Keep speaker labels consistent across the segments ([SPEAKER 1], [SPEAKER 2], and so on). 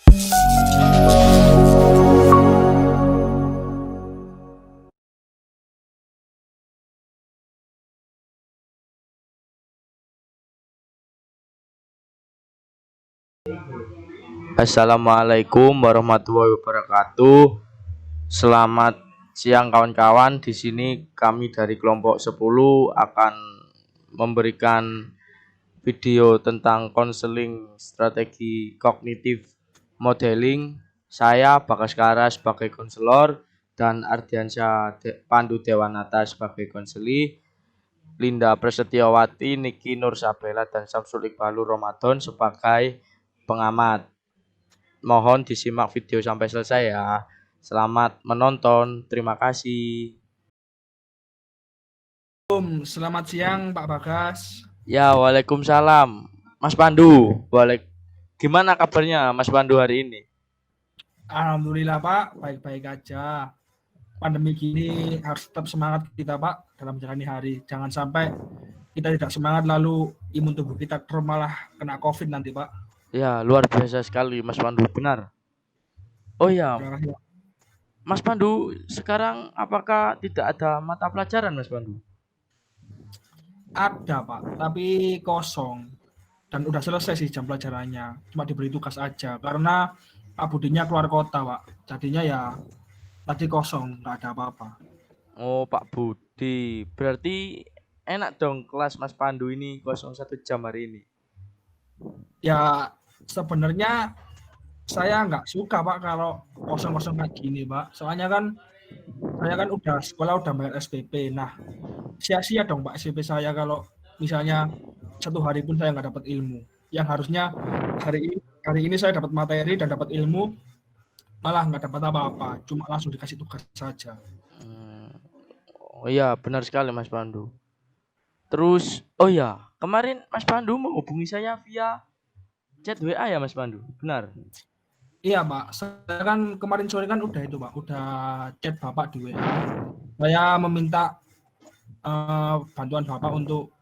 [SPEAKER 1] Assalamualaikum warahmatullahi wabarakatuh. Selamat siang kawan-kawan. Di sini kami dari kelompok 10 akan memberikan video tentang konseling strategi kognitif modeling. Saya Bagaskara sebagai konselor dan Ardiansyah Pandu Dewanata sebagai konseli. Linda Prasetyawati, Niki Nursabella dan Samsul Iqbalur Ramadan sebagai pengamat. Mohon disimak video sampai selesai ya. Selamat menonton. Terima kasih.
[SPEAKER 2] Selamat siang Pak Bagas.
[SPEAKER 1] Ya, waalaikumsalam. Mas Pandu, gimana kabarnya Mas Pandu hari ini?
[SPEAKER 2] Alhamdulillah Pak, baik-baik aja. Pandemi gini harus tetap semangat kita Pak dalam menjalani hari. Jangan sampai kita tidak semangat lalu imun tubuh kita malah kena COVID nanti Pak.
[SPEAKER 1] Ya, luar biasa sekali Mas Pandu, benar. Oh ya, Mas Pandu, sekarang apakah tidak ada mata pelajaran Mas Pandu?
[SPEAKER 2] Ada Pak, tapi kosong. Dan udah selesai sih jam pelajarannya. Cuma diberi tugas aja karena Pak Budinya keluar kota Pak. Jadinya ya tadi kosong, nggak ada apa-apa.
[SPEAKER 1] Oh, Pak Budi. Berarti enak dong kelas Mas Pandu ini 01 jam hari ini.
[SPEAKER 2] Ya sebenarnya saya nggak suka Pak kalau kosong-kosong kayak gini Pak. Soalnya kan saya kan udah sekolah udah bayar SPP. Nah sia-sia dong Pak SPP saya kalau misalnya satu hari pun saya nggak dapat ilmu. Yang harusnya hari ini saya dapat materi dan dapat ilmu, malah nggak dapat apa-apa. Cuma langsung dikasih tugas saja.
[SPEAKER 1] Oh iya, benar sekali Mas Pandu. Terus, oh ya, kemarin Mas Pandu menghubungi saya via chat WA ya Mas Pandu, benar?
[SPEAKER 2] Iya Pak, saya kan kemarin sore kan udah itu Pak, udah chat Bapak di WA. Saya meminta bantuan Bapak untuk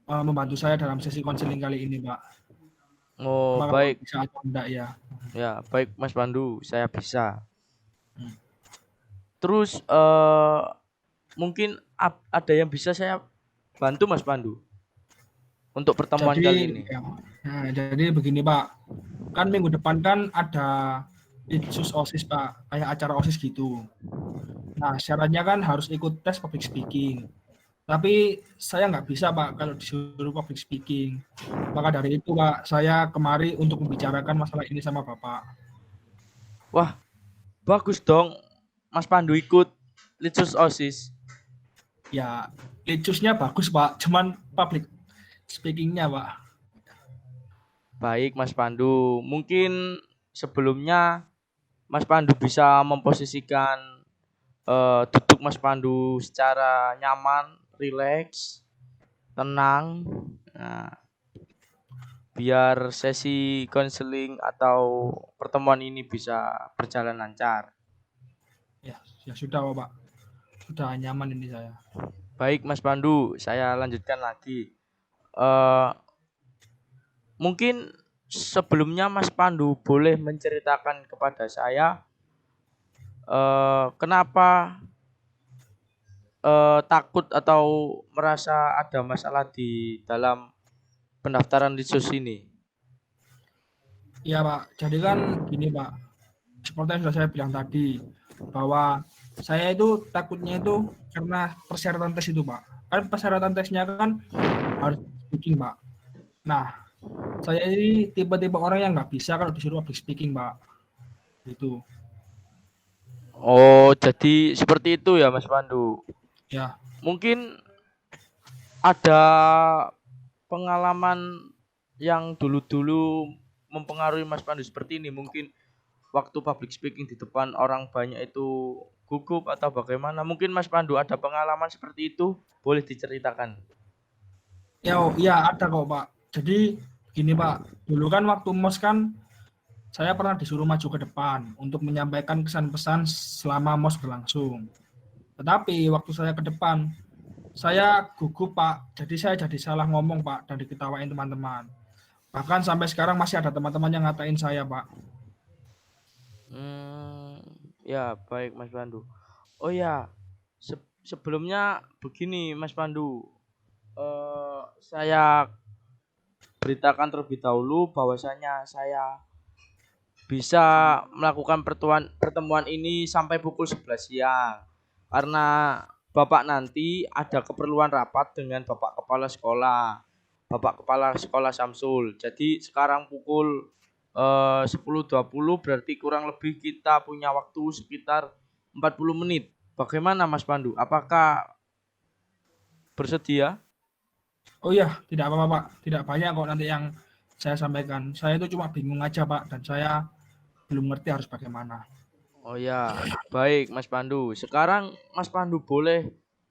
[SPEAKER 2] membantu saya dalam sesi konseling kali ini Pak.
[SPEAKER 1] Oh
[SPEAKER 2] Apakah
[SPEAKER 1] baik,
[SPEAKER 2] Bapak bisa atau enggak ya?
[SPEAKER 1] ya baik Mas Pandu, saya bisa. Terus mungkin ada yang bisa saya bantu Mas Pandu untuk pertemuan kali ini.
[SPEAKER 2] Ya, nah, jadi begini Pak, kan minggu depan kan ada Litsus OSIS Pak, kayak acara OSIS gitu. Nah syaratnya kan harus ikut tes public speaking. Tapi saya nggak bisa Pak kalau disuruh public speaking. Maka dari itu Pak, saya kemari untuk membicarakan masalah ini sama Bapak.
[SPEAKER 1] Wah, bagus dong Mas Pandu ikut Litsus OSIS.
[SPEAKER 2] Ya, Litsusnya bagus Pak, cuman public speakingnya Pak.
[SPEAKER 1] Baik Mas Pandu, mungkin sebelumnya Mas Pandu bisa memposisikan duduk Mas Pandu secara nyaman, rileks, tenang. Nah, biar sesi konseling atau pertemuan ini bisa berjalan lancar.
[SPEAKER 2] Ya sudah Pak. Sudah nyaman ini saya.
[SPEAKER 1] Baik Mas Pandu, saya lanjutkan lagi. Mungkin sebelumnya Mas Pandu boleh menceritakan kepada saya kenapa takut atau merasa ada masalah di dalam pendaftaran Litsus ini.
[SPEAKER 2] Iya Pak, jadi kan gini Pak, seperti yang sudah saya bilang tadi, bahwa saya itu takutnya itu karena persyaratan tes itu Pak. Kan persyaratan tesnya kan harus speaking Pak. Nah, saya ini tipe-tipe orang yang nggak bisa kalau disuruh public speaking Pak. Gitu.
[SPEAKER 1] Oh, jadi seperti itu ya Mas Pandu.
[SPEAKER 2] Ya.
[SPEAKER 1] Mungkin ada pengalaman yang dulu-dulu mempengaruhi Mas Pandu seperti ini. Mungkin waktu public speaking di depan orang banyak itu gugup atau bagaimana. Mungkin Mas Pandu ada pengalaman seperti itu, boleh diceritakan.
[SPEAKER 2] Ya ada kok Pak. Jadi gini Pak, dulu kan waktu MOS kan saya pernah disuruh maju ke depan untuk menyampaikan kesan-pesan selama MOS berlangsung. Tetapi waktu saya ke depan, saya gugup Pak. Jadi saya jadi salah ngomong Pak dan diketawain teman-teman. Bahkan sampai sekarang masih ada teman-teman yang ngatain saya, Pak.
[SPEAKER 1] Hmm, ya baik Mas Pandu. Oh ya, sebelumnya begini Mas Pandu, saya beritakan terlebih dahulu bahwasanya saya bisa melakukan pertemuan ini sampai pukul 11 siang. Karena Bapak nanti ada keperluan rapat dengan Bapak Kepala Sekolah. Bapak Kepala Sekolah Samsul. Jadi sekarang pukul 10.20 berarti kurang lebih kita punya waktu sekitar 40 menit. Bagaimana Mas Pandu? Apakah bersedia?
[SPEAKER 2] Oh iya, tidak apa-apa, Pak. Tidak banyak kok nanti yang saya sampaikan. Saya itu cuma bingung aja, Pak, dan saya belum ngerti harus bagaimana.
[SPEAKER 1] Oh ya, baik Mas Pandu. Sekarang Mas Pandu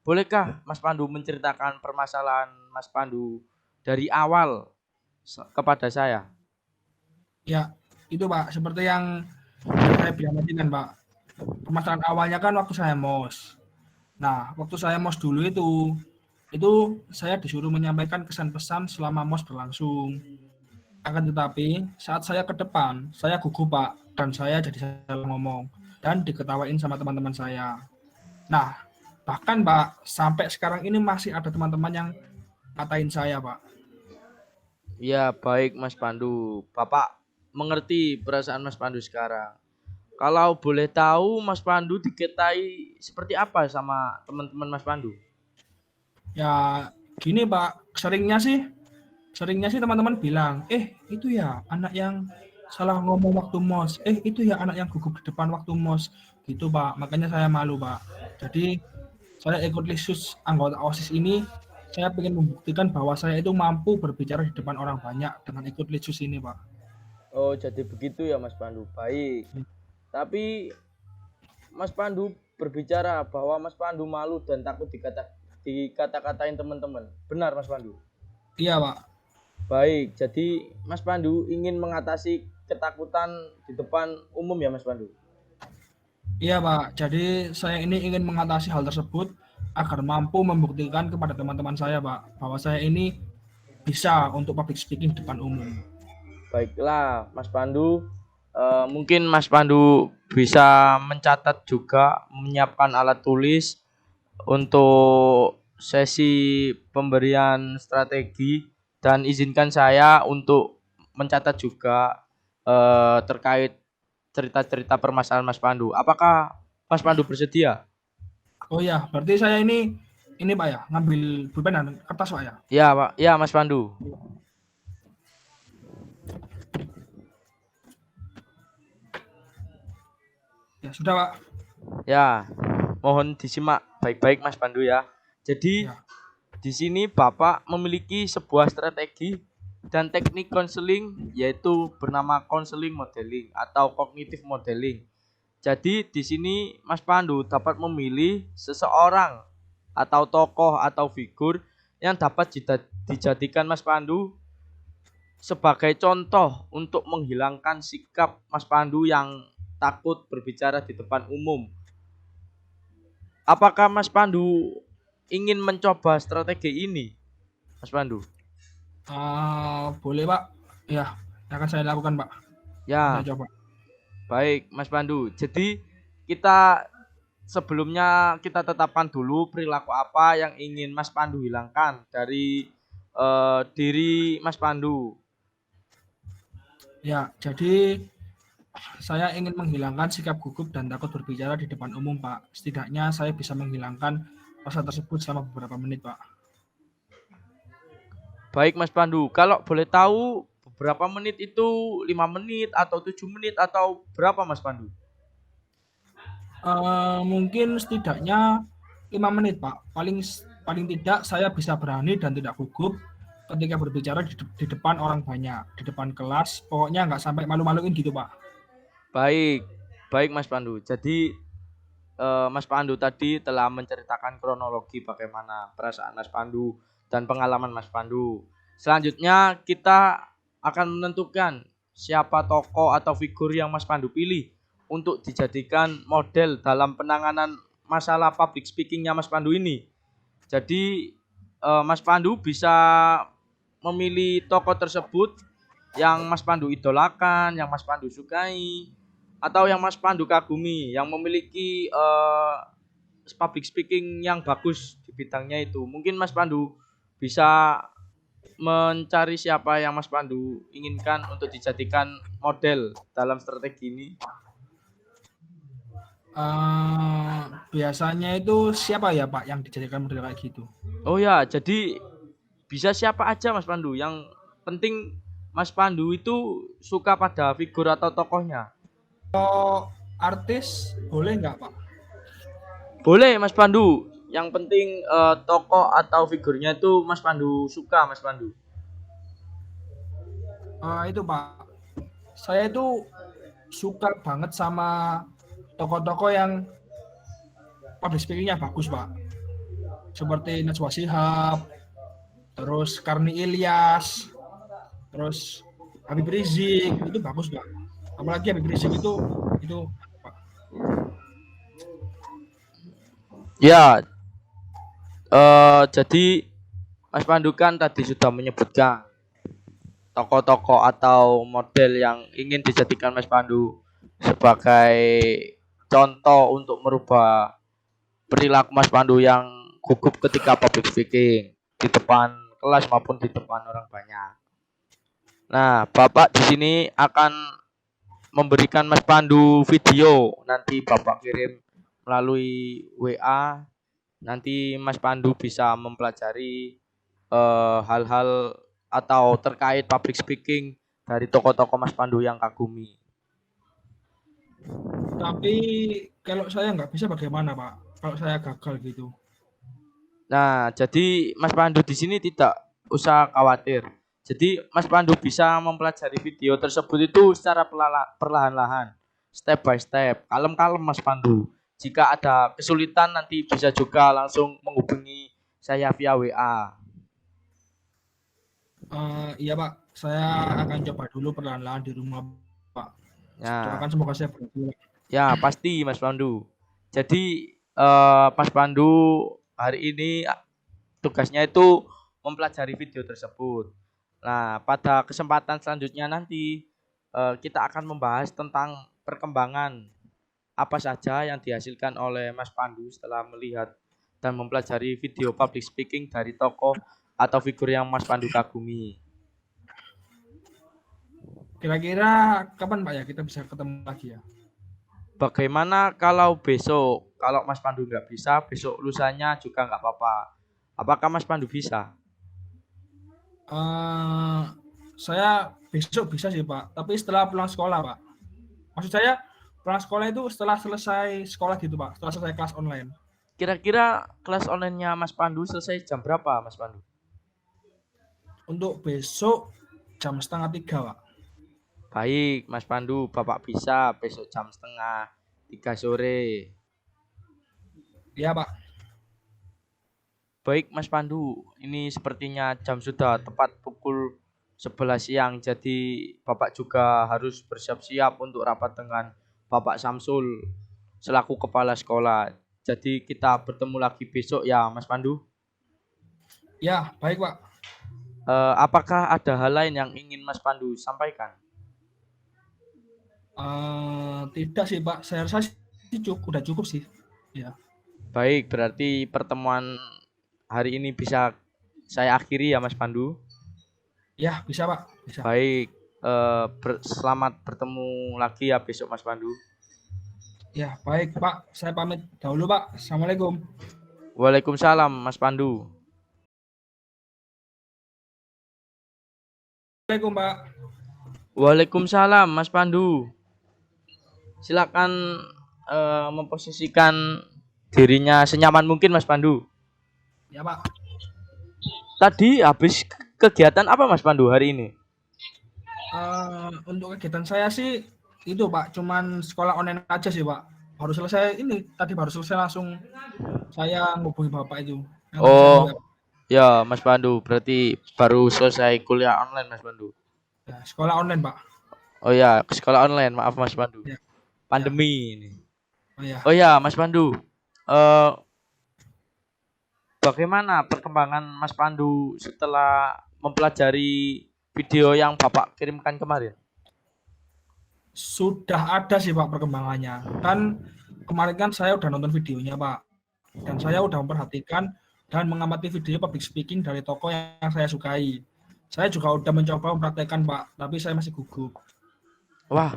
[SPEAKER 1] bolehkah Mas Pandu menceritakan permasalahan Mas Pandu dari awal kepada saya?
[SPEAKER 2] Ya, itu Pak, seperti yang saya bilang tadi kan Pak, permasalahan awalnya kan waktu saya MOS. Nah, waktu saya MOS dulu itu saya disuruh menyampaikan kesan pesan selama MOS berlangsung. Akan tetapi saat saya ke depan, saya gugup Pak, dan saya jadi salah ngomong dan diketawain sama teman-teman saya. Nah, bahkan Pak, sampai sekarang ini masih ada teman-teman yang ngatain saya Pak.
[SPEAKER 1] Ya, baik Mas Pandu. Bapak mengerti perasaan Mas Pandu sekarang. Kalau boleh tahu Mas Pandu dikatai seperti apa sama teman-teman Mas Pandu?
[SPEAKER 2] Ya, gini Pak, seringnya sih teman-teman bilang, itu ya anak yang salah ngomong waktu MOS, itu ya anak yang gugup di depan waktu MOS, gitu Pak. Makanya saya malu Pak. Jadi saya ikut lissus anggota OSIS ini, saya ingin membuktikan bahwa saya itu mampu berbicara di depan orang banyak dengan ikut lissus ini Pak.
[SPEAKER 1] Oh, jadi begitu ya Mas Pandu. Baik. Tapi Mas Pandu berbicara bahwa Mas Pandu malu dan takut dikata-katain teman-teman. Benar Mas Pandu?
[SPEAKER 2] Iya Pak.
[SPEAKER 1] Baik, jadi Mas Pandu ingin mengatasi ketakutan di depan umum ya Mas Pandu?
[SPEAKER 2] Iya Pak. Jadi saya ini ingin mengatasi hal tersebut agar mampu membuktikan kepada teman-teman saya Pak bahwa saya ini bisa untuk public speaking di depan umum.
[SPEAKER 1] Baiklah Mas Pandu, mungkin Mas Pandu bisa mencatat juga, menyiapkan alat tulis untuk sesi pemberian strategi dan izinkan saya untuk mencatat juga terkait cerita-cerita permasalahan Mas Pandu. Apakah Mas Pandu bersedia?
[SPEAKER 2] Oh ya, berarti saya ini Pak ya, ngambil pulpen dan kertas Pak ya.
[SPEAKER 1] Ya, Pak. Ya, Mas Pandu.
[SPEAKER 2] Ya sudah Pak.
[SPEAKER 1] Ya, mohon disimak baik-baik Mas Pandu ya. Jadi
[SPEAKER 2] Ya.
[SPEAKER 1] di sini Bapak memiliki sebuah strategi dan teknik konseling yaitu bernama konseling modeling atau cognitive modeling. Jadi di sini Mas Pandu dapat memilih seseorang atau tokoh atau figur yang dapat dijadikan Mas Pandu sebagai contoh untuk menghilangkan sikap Mas Pandu yang takut berbicara di depan umum. Apakah Mas Pandu ingin mencoba strategi ini, Mas Pandu?
[SPEAKER 2] Boleh Pak. Ya, akan saya lakukan Pak.
[SPEAKER 1] Ya,
[SPEAKER 2] Saya coba.
[SPEAKER 1] baik Mas Pandu. Jadi kita sebelumnya kita tetapkan dulu perilaku apa yang ingin Mas Pandu hilangkan dari diri Mas Pandu.
[SPEAKER 2] Ya, jadi saya ingin menghilangkan sikap gugup dan takut berbicara di depan umum Pak. Setidaknya saya bisa menghilangkan rasa tersebut selama beberapa menit Pak.
[SPEAKER 1] Baik Mas Pandu, kalau boleh tahu beberapa menit itu 5 menit atau 7 menit atau berapa Mas Pandu?
[SPEAKER 2] Mungkin setidaknya 5 menit Pak. Paling tidak saya bisa berani dan tidak gugup ketika berbicara di depan orang banyak, di depan kelas. Pokoknya nggak sampai malu-maluin gitu Pak.
[SPEAKER 1] Baik, baik Mas Pandu. Jadi Mas Pandu tadi telah menceritakan kronologi bagaimana perasaan Mas Pandu dan pengalaman Mas Pandu. Selanjutnya kita akan menentukan siapa tokoh atau figur yang Mas Pandu pilih untuk dijadikan model dalam penanganan masalah public speakingnya Mas Pandu ini. Jadi Mas Pandu bisa memilih tokoh tersebut yang Mas Pandu idolakan, yang Mas Pandu sukai, atau yang Mas Pandu kagumi, yang memiliki public speaking yang bagus di bidangnya itu. Mungkin Mas Pandu bisa mencari siapa yang Mas Pandu inginkan untuk dijadikan model dalam strategi ini.
[SPEAKER 2] Biasanya itu siapa ya Pak yang dijadikan model kayak gitu?
[SPEAKER 1] Oh ya, jadi bisa siapa aja Mas Pandu. Yang penting Mas Pandu itu suka pada figur atau tokohnya.
[SPEAKER 2] Kalau artis boleh nggak Pak?
[SPEAKER 1] Boleh Mas Pandu. Yang penting tokoh atau figurnya itu Mas Pandu suka Mas Pandu.
[SPEAKER 2] Itu Pak, saya itu suka banget sama tokoh-tokoh yang public speaking-nya bagus Pak. Seperti Najwa Shihab, terus Karni Ilyas, terus Habib Rizik, itu bagus Pak. Apalagi Habib Rizik itu Pak.
[SPEAKER 1] Ya, jadi Mas Pandu kan tadi sudah menyebutkan tokoh-tokoh atau model yang ingin dijadikan Mas Pandu sebagai contoh untuk merubah perilaku Mas Pandu yang gugup ketika public speaking di depan kelas maupun di depan orang banyak. Nah, Bapak di sini akan memberikan Mas Pandu video, nanti Bapak kirim melalui WA. Nanti Mas Pandu bisa mempelajari hal-hal atau terkait public speaking dari tokoh-tokoh Mas Pandu yang kagumi.
[SPEAKER 2] Tapi kalau saya nggak bisa bagaimana Pak? Kalau saya gagal gitu.
[SPEAKER 1] Nah, jadi Mas Pandu di sini tidak usah khawatir. Jadi Mas Pandu bisa mempelajari video tersebut itu secara perlahan-lahan, step by step, kalem-kalem Mas Pandu. Jika ada kesulitan nanti bisa juga langsung menghubungi saya via WA.
[SPEAKER 2] Iya Pak, saya akan coba dulu perlahan-lahan di rumah Pak.
[SPEAKER 1] Ya,
[SPEAKER 2] Doakan semoga saya berhasil.
[SPEAKER 1] ya pasti Mas Pandu. Jadi Mas Pandu hari ini tugasnya itu mempelajari video tersebut. Nah, pada kesempatan selanjutnya nanti kita akan membahas tentang perkembangan apa saja yang dihasilkan oleh Mas Pandu setelah melihat dan mempelajari video public speaking dari tokoh atau figur yang Mas Pandu kagumi.
[SPEAKER 2] Kira-kira kapan Pak ya kita bisa ketemu lagi ya?
[SPEAKER 1] Bagaimana kalau besok, kalau Mas Pandu nggak bisa, besok lusanya juga nggak apa-apa. Apakah Mas Pandu bisa?
[SPEAKER 2] Saya besok bisa sih Pak, tapi setelah pulang sekolah Pak. Maksud saya pulang sekolah itu setelah selesai sekolah gitu Pak, setelah selesai kelas online.
[SPEAKER 1] Kira-kira kelas online-nya Mas Pandu selesai jam berapa Mas Pandu?
[SPEAKER 2] Untuk besok jam 2:30 Pak.
[SPEAKER 1] Baik Mas Pandu, Bapak bisa besok jam 2:30 sore.
[SPEAKER 2] Iya Pak.
[SPEAKER 1] Baik Mas Pandu, ini sepertinya jam sudah tepat pukul 11 siang, jadi Bapak juga harus bersiap-siap untuk rapat dengan Bapak Samsul selaku kepala sekolah. Jadi kita bertemu lagi besok ya Mas Pandu.
[SPEAKER 2] Ya, baik Pak.
[SPEAKER 1] Apakah ada hal lain yang ingin Mas Pandu sampaikan?
[SPEAKER 2] Tidak sih Pak, saya rasa sih udah cukup sih. Ya.
[SPEAKER 1] Baik, berarti pertemuan hari ini bisa saya akhiri ya Mas Pandu.
[SPEAKER 2] Ya, bisa Pak, bisa.
[SPEAKER 1] Baik, selamat bertemu lagi ya besok Mas Pandu.
[SPEAKER 2] Ya, baik Pak, saya pamit dahulu Pak. Assalamualaikum.
[SPEAKER 1] Waalaikumsalam Mas Pandu.
[SPEAKER 2] Assalamualaikum Pak.
[SPEAKER 1] Waalaikumsalam Mas Pandu. Silakan memposisikan dirinya senyaman mungkin Mas Pandu.
[SPEAKER 2] Ya Pak.
[SPEAKER 1] Tadi habis kegiatan apa Mas Pandu hari ini?
[SPEAKER 2] Untuk kegiatan saya sih itu Pak, cuman sekolah online aja sih Pak. Baru selesai ini, tadi baru selesai langsung saya ngubungi Bapak itu.
[SPEAKER 1] Oh, ya Mas Pandu, berarti baru selesai kuliah online Mas Pandu.
[SPEAKER 2] Ya, sekolah online Pak.
[SPEAKER 1] Oh ya, sekolah online, maaf Mas Pandu.
[SPEAKER 2] Ya.
[SPEAKER 1] Pandemi ini.
[SPEAKER 2] Ya.
[SPEAKER 1] Oh ya, Mas Pandu. Bagaimana perkembangan Mas Pandu setelah mempelajari video yang Bapak kirimkan kemarin?
[SPEAKER 2] Sudah ada sih Pak perkembangannya. Kan kemarin kan saya udah nonton videonya Pak. Dan saya udah memperhatikan dan mengamati video public speaking dari tokoh yang saya sukai. Saya juga udah mencoba mempraktekkan Pak, tapi saya masih gugup.
[SPEAKER 1] Wah,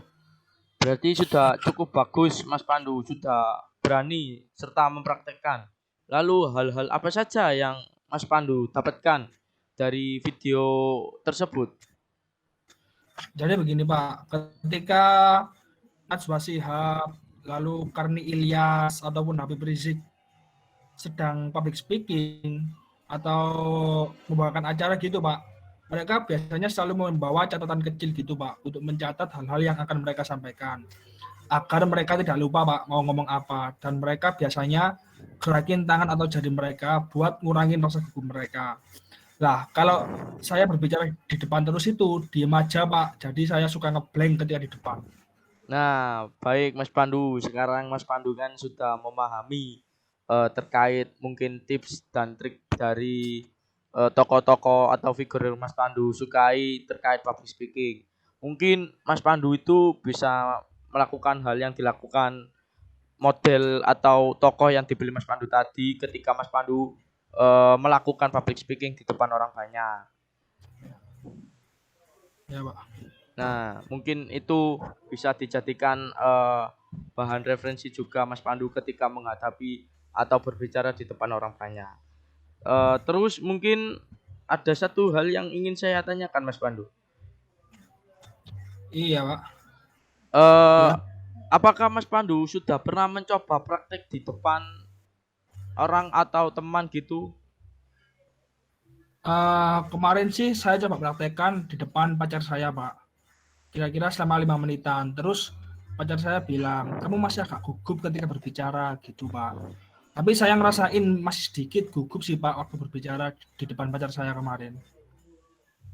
[SPEAKER 1] berarti sudah cukup bagus Mas Pandu, sudah berani serta mempraktekkan. Lalu hal-hal apa saja yang Mas Pandu dapatkan dari video tersebut?
[SPEAKER 2] Jadi begini Pak, ketika Najwa Shihab, lalu Karni Ilyas ataupun Habib Rizik sedang public speaking atau membawakan acara gitu Pak, mereka biasanya selalu membawa catatan kecil gitu Pak untuk mencatat hal-hal yang akan mereka sampaikan agar mereka tidak lupa Pak mau ngomong apa, dan mereka biasanya gerakin tangan atau jari mereka buat ngurangin rasa gugup mereka. Lah, kalau saya berbicara di depan terus itu diem aja Pak, jadi saya suka ngeblank ketika di depan.
[SPEAKER 1] Nah, baik Mas Pandu. Sekarang Mas Pandu kan sudah memahami terkait mungkin tips dan trik dari tokoh-tokoh atau figur yang Mas Pandu sukai terkait public speaking. Mungkin Mas Pandu itu bisa melakukan hal yang dilakukan model atau tokoh yang dipilih Mas Pandu tadi ketika Mas Pandu melakukan public speaking di depan orang banyak.
[SPEAKER 2] Ya Pak.
[SPEAKER 1] Nah, mungkin itu bisa dijadikan bahan referensi juga Mas Pandu ketika menghadapi atau berbicara di depan orang banyak. Terus mungkin ada satu hal yang ingin saya tanyakan Mas Pandu.
[SPEAKER 2] Iya Pak.
[SPEAKER 1] Apakah Mas Pandu sudah pernah mencoba praktek di depan orang atau teman gitu?
[SPEAKER 2] Kemarin sih saya coba praktekkan di depan pacar saya Pak. Kira-kira selama 5 menitan. Terus pacar saya bilang, kamu masih agak gugup ketika berbicara gitu Pak. Tapi saya ngerasain masih sedikit gugup sih Pak waktu berbicara di depan pacar saya kemarin.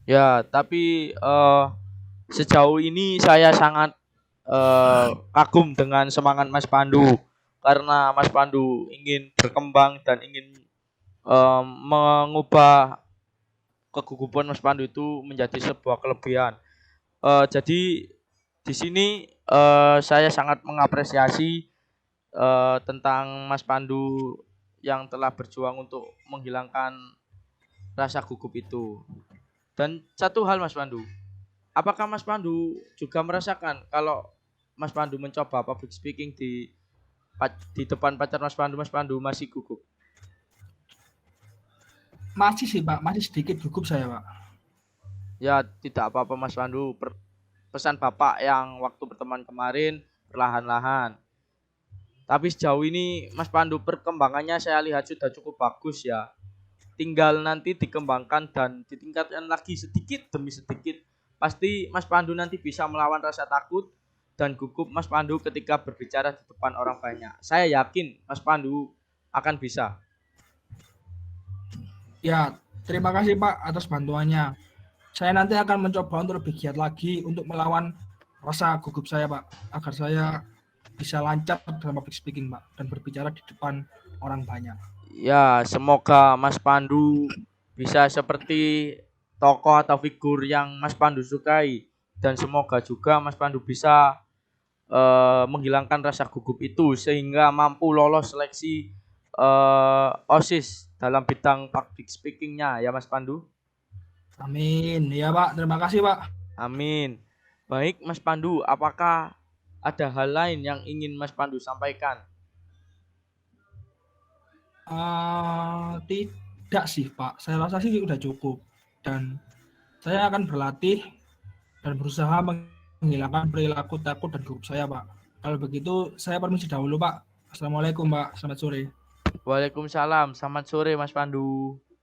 [SPEAKER 1] Ya, tapi sejauh ini saya sangat kagum dengan semangat Mas Pandu karena Mas Pandu ingin berkembang dan ingin mengubah kegugupan Mas Pandu itu menjadi sebuah kelebihan. Jadi di sini saya sangat mengapresiasi tentang Mas Pandu yang telah berjuang untuk menghilangkan rasa gugup itu. Dan satu hal Mas Pandu, apakah Mas Pandu juga merasakan kalau Mas Pandu mencoba public speaking di depan pacar Mas Pandu masih gugup?
[SPEAKER 2] Masih sih Pak, masih sedikit gugup saya Pak.
[SPEAKER 1] Ya tidak apa-apa Mas Pandu, pesan Bapak yang waktu berteman kemarin perlahan-lahan. Tapi sejauh ini Mas Pandu perkembangannya saya lihat sudah cukup bagus ya. Tinggal nanti dikembangkan dan ditingkatkan lagi sedikit demi sedikit. Pasti Mas Pandu nanti bisa melawan rasa takut dan gugup Mas Pandu ketika berbicara di depan orang banyak. Saya yakin Mas Pandu akan bisa.
[SPEAKER 2] Ya, terima kasih Pak atas bantuannya. Saya nanti akan mencoba untuk lebih giat lagi untuk melawan rasa gugup saya Pak, agar saya bisa lancar dalam public speaking Pak dan berbicara di depan orang banyak.
[SPEAKER 1] Ya, semoga Mas Pandu bisa seperti tokoh atau figur yang Mas Pandu sukai dan semoga juga Mas Pandu bisa menghilangkan rasa gugup itu sehingga mampu lolos seleksi OSIS dalam bidang public speakingnya ya Mas Pandu.
[SPEAKER 2] Amin. Ya Pak, terima kasih Pak.
[SPEAKER 1] Amin. Baik Mas Pandu, apakah ada hal lain yang ingin Mas Pandu sampaikan?
[SPEAKER 2] Tidak sih Pak, saya rasa sih udah cukup dan saya akan berlatih dan berusaha menghilangkan perilaku takut dan gugup saya Pak. Kalau begitu saya permisi dahulu Pak. Assalamualaikum Pak, selamat sore.
[SPEAKER 1] Waalaikumsalam, selamat sore Mas Pandu.